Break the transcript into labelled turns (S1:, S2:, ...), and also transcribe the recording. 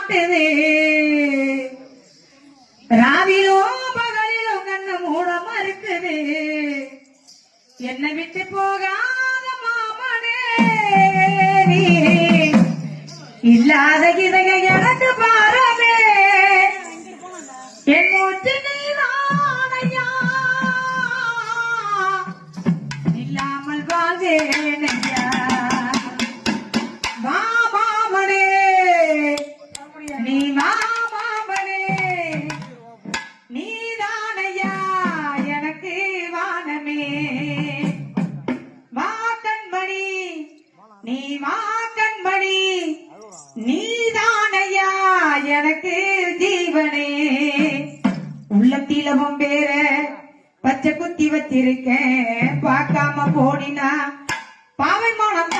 S1: காட்டுது ராவிலோ பகலிலோ கண்ணு மூட மறுக்குது என்னை விட்டு போகாத மாமனே இல்லாத இதய எனக்கு பாரமே என் மூச்சு நீதானையா இல்லாமல் வாழ்வேனையா மாமாமனே நீ மாமாமனே நீதானையா எனக்கு வானமே வா கண்மணி நீ வா கண்மணி நீதானையா எனக்கு ஜீவனே உள்ளத்திலவும் பேர பச்சை குத்தி வச்சிருக்கேன் பார்க்காம போடினா பாவை மனம்